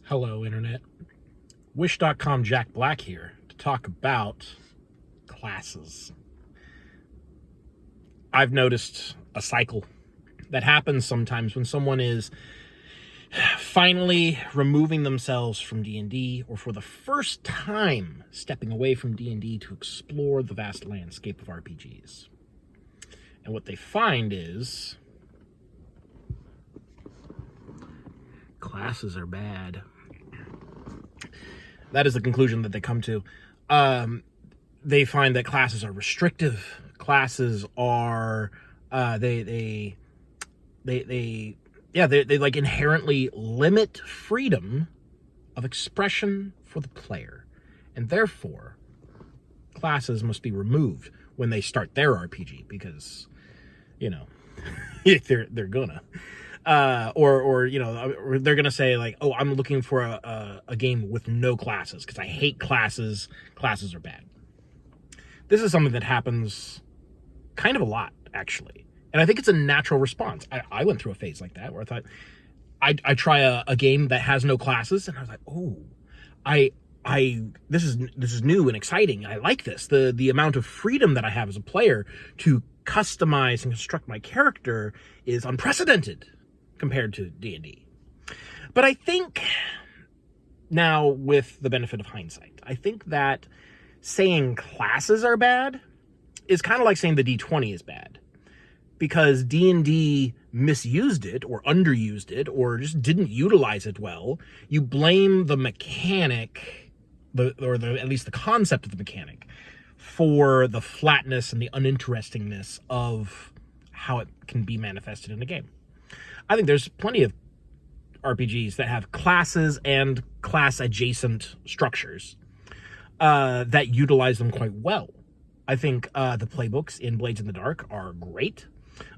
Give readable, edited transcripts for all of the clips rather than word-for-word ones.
Hello, Internet. Wish.com Jack Black here to talk about classes. I've noticed a cycle that happens sometimes when someone is finally removing themselves from D&D, or for the first time stepping away from D&D to explore the vast landscape of RPGs. And what they find is classes are bad. That is the conclusion that they come to. They find that classes are restrictive. Classes are they like inherently limit freedom of expression for the player, and therefore classes must be removed when they start their RPG, because they're gonna. Or they're gonna say like, oh, I'm looking for a game with no classes because I hate classes. Classes are bad. This is something that happens kind of a lot, actually, and I think it's a natural response. I went through a phase like that where I thought I try a game that has no classes, and I was like, oh, this is new and exciting. I like this. The amount of freedom that I have as a player to customize and construct my character is unprecedented compared to D&D. But I think now, with the benefit of hindsight, I think that saying classes are bad is kind of like saying the D20 is bad, because D&D misused it or underused it or just didn't utilize it well. You blame the mechanic, or at least the concept of the mechanic, for the flatness and the uninterestingness of how it can be manifested in a game. I think there's plenty of RPGs that have classes and class-adjacent structures that utilize them quite well. I think the playbooks in Blades in the Dark are great.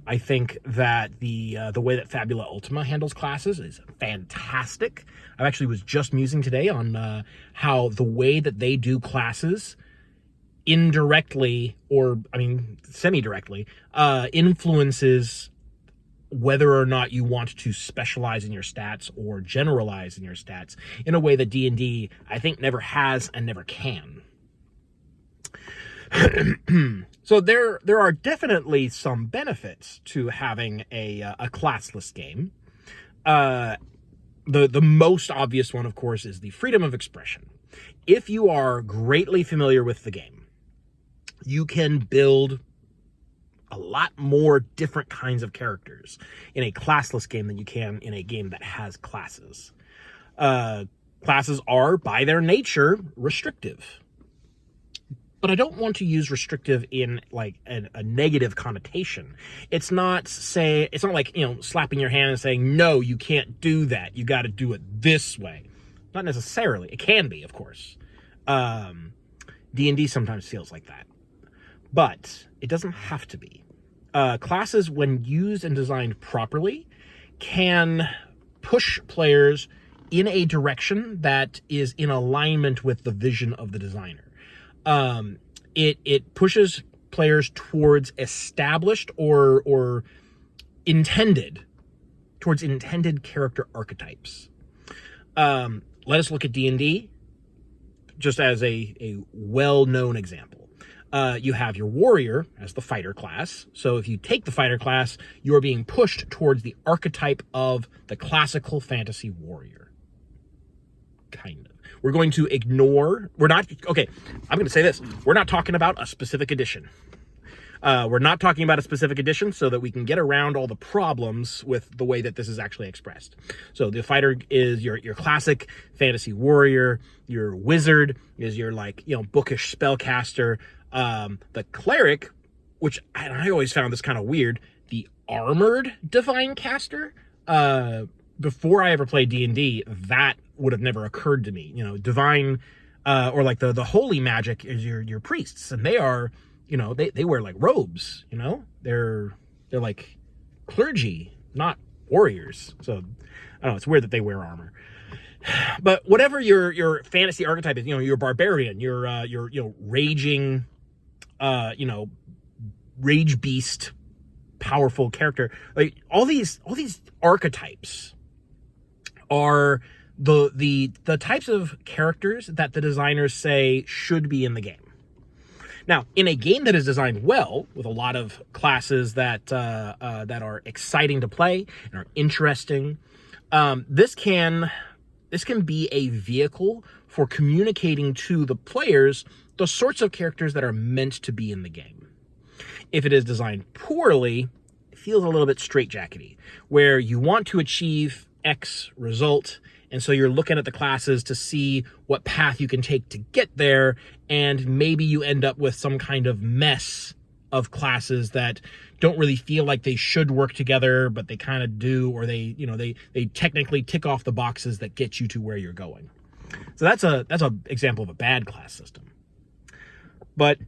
I think that the way that Fabula Ultima handles classes is fantastic. I actually was just musing today on how the way that they do classes indirectly, or semi-directly, influences whether or not you want to specialize in your stats or generalize in your stats in a way that D&D, I think, never has and never can. So there are definitely some benefits to having a classless game. The most obvious one, of course, is the freedom of expression. If you are greatly familiar with the game, you can build a lot more different kinds of characters in a classless game than you can in a game that has classes. Classes are, by their nature, restrictive. But I don't want to use restrictive in like a negative connotation. It's not like, slapping your hand and saying, no, you can't do that. You got to do it this way. Not necessarily. It can be, of course. D&D sometimes feels like that. But it doesn't have to be. Classes, when used and designed properly, can push players in a direction that is in alignment with the vision of the designer. It pushes players towards established or intended character archetypes. Let us look at D&D just as a well-known example. You have your warrior as the fighter class. So if you take the fighter class, you're being pushed towards the archetype of the classical fantasy warrior. Kind of. I'm going to say this. We're not talking about a specific edition. We're not talking about a specific edition so that we can get around all the problems with the way that this is actually expressed. So the fighter is your classic fantasy warrior. Your wizard is your bookish spellcaster. The cleric, which I always found this kind of weird, the armored divine caster. Before I ever played D&D, that would have never occurred to me. Divine, or like the holy magic is your priests, and they are, they wear like robes. They're like clergy, not warriors. So I don't know. It's weird that they wear armor. But whatever your fantasy archetype is, your barbarian, your raging, rage beast, powerful character, like all these archetypes are the types of characters that the designers say should be in the game. Now, in a game that is designed well, with a lot of classes that are exciting to play and are interesting, this can be a vehicle for communicating to the players the sorts of characters that are meant to be in the game. If it is designed poorly, it feels a little bit straitjackety, where you want to achieve X result, and so you're looking at the classes to see what path you can take to get there, and maybe you end up with some kind of mess of classes that don't really feel like they should work together, but they kind of do, or they technically tick off the boxes that get you to where you're going. So that's a example of a bad class system. But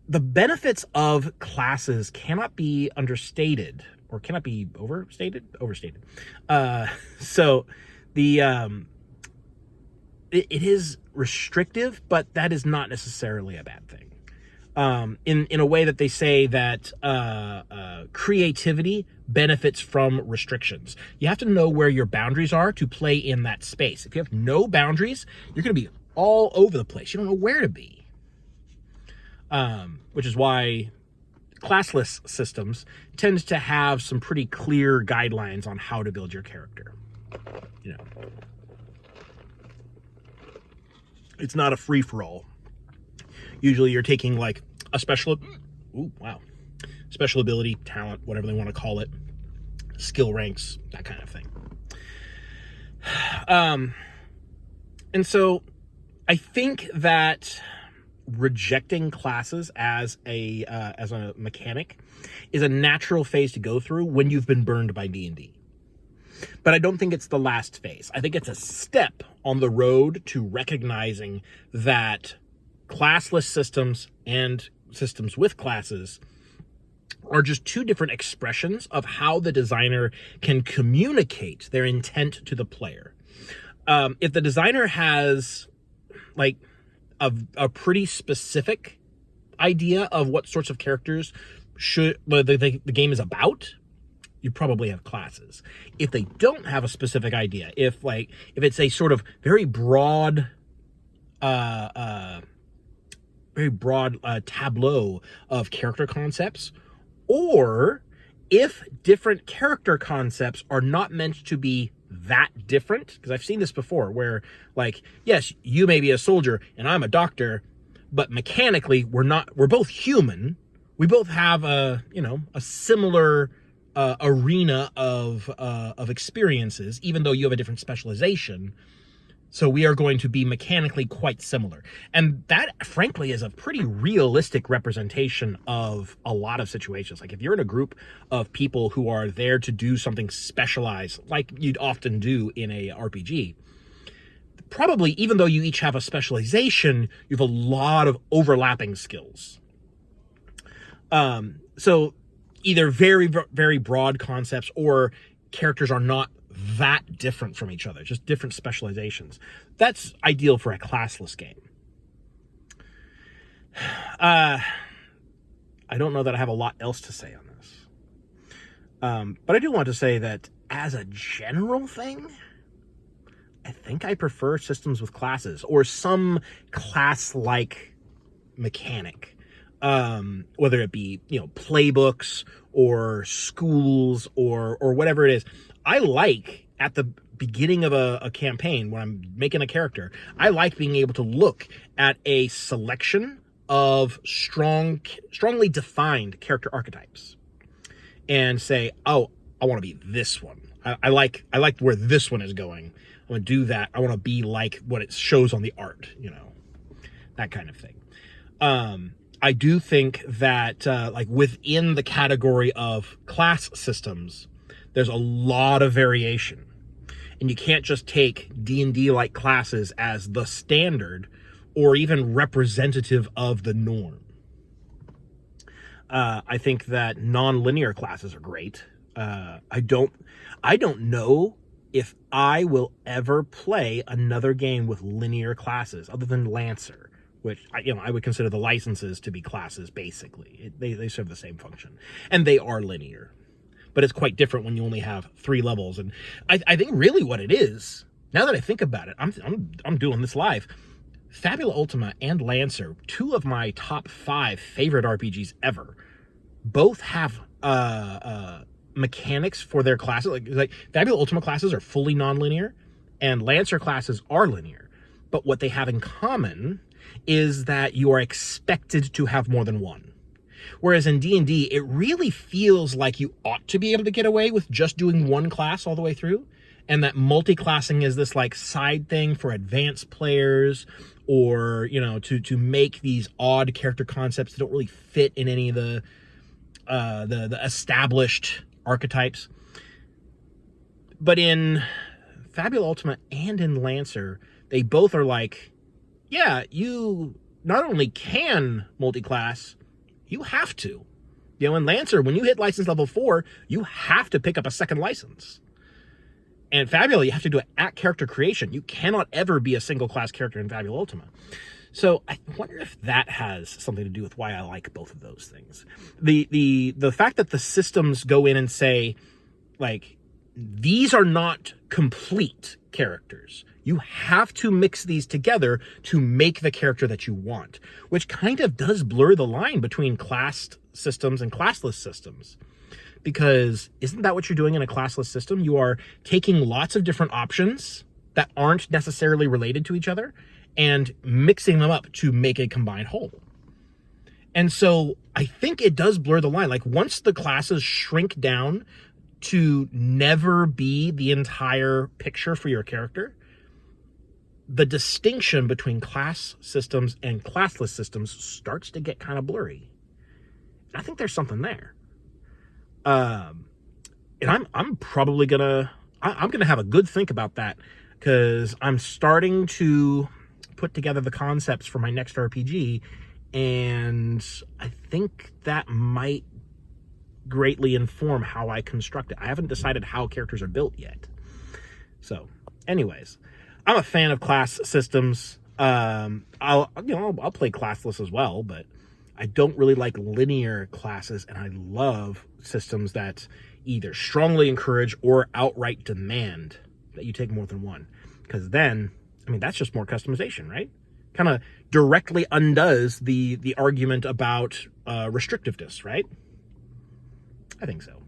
the benefits of classes cannot be understated, or cannot be overstated. So it is restrictive, but that is not necessarily a bad thing. In a way that they say that creativity benefits from restrictions. You have to know where your boundaries are to play in that space. If you have no boundaries, you're going to be all over the place. You don't know where to be. Which is why classless systems tend to have some pretty clear guidelines on how to build your character. You know, it's not a free-for-all. Usually you're taking like a special ability, talent, whatever they want to call it, skill ranks, that kind of thing. And so I think that rejecting classes as a mechanic is a natural phase to go through when you've been burned by D&D. But I don't think it's the last phase. I think it's a step on the road to recognizing that classless systems and systems with classes are just two different expressions of how the designer can communicate their intent to the player. If the designer has like a pretty specific idea of what sorts of characters the game is about, you probably have classes. If they don't have a specific idea, if it's a sort of very broad tableau of character concepts, or if different character concepts are not meant to be that different, because I've seen this before where, like, yes, you may be a soldier and I'm a doctor, but mechanically we're both human. We both have a similar arena of experiences, even though you have a different specialization. So we are going to be mechanically quite similar. And that, frankly, is a pretty realistic representation of a lot of situations. Like if you're in a group of people who are there to do something specialized, like you'd often do in a RPG, probably even though you each have a specialization, you have a lot of overlapping skills. So either very, very broad concepts, or characters are not that different from each other, just different specializations. That's ideal for a classless game. I don't know that I have a lot else to say on this. But I do want to say that as a general thing, I think I prefer systems with classes or some class-like mechanic. Whether it be, playbooks or schools or whatever it is. I like at the beginning of a campaign, when I'm making a character, I like being able to look at a selection of strongly defined character archetypes and say, oh, I want to be this one. I like where this one is going. I want to do that. I want to be like what it shows on the art, that kind of thing. I do think that within the category of class systems, there's a lot of variation, and you can't just take D&D like classes as the standard or even representative of the norm. I think that non-linear classes are great. I don't know if I will ever play another game with linear classes other than Lancer, which I would consider the licenses to be classes. Basically, they serve the same function, and they are linear. But it's quite different when you only have 3 levels. And I think really what it is, Now that I think about it, I'm doing this live. Fabula Ultima and Lancer, two of my top 5 favorite RPGs ever, both have mechanics for their classes. Like Fabula Ultima classes are fully non-linear, and Lancer classes are linear. But what they have in common is that you are expected to have more than one. Whereas in D&D, it really feels like you ought to be able to get away with just doing one class all the way through, and that multi-classing is this like side thing for advanced players, or, you know, to make these odd character concepts that don't really fit in any of the established archetypes. But in Fabula Ultima and in Lancer, they both are like, yeah, you not only can multi-class, you have to. You know, in Lancer, when you hit license level 4, you have to pick up a second license. And Fabula, you have to do it at character creation. You cannot ever be a single class character in Fabula Ultima. So I wonder if that has something to do with why I like both of those things. The fact that the systems go in and say, like, these are not complete characters. You have to mix these together to make the character that you want, which kind of does blur the line between classed systems and classless systems. Because isn't that what you're doing in a classless system? You are taking lots of different options that aren't necessarily related to each other and mixing them up to make a combined whole. And so I think it does blur the line. Like, once the classes shrink down to never be the entire picture for your character, the distinction between class systems and classless systems starts to get kind of blurry. I think there's something there. And I'm probably gonna have a good think about that, because I'm starting to put together the concepts for my next RPG, and I think that might greatly inform how I construct it. I haven't decided how characters are built yet. So, anyways, I'm a fan of class systems. I'll play classless as well, but I don't really like linear classes, and I love systems that either strongly encourage or outright demand that you take more than one. Because then, I mean, that's just more customization, right? Kind of directly undoes the argument about restrictiveness, right? I think so.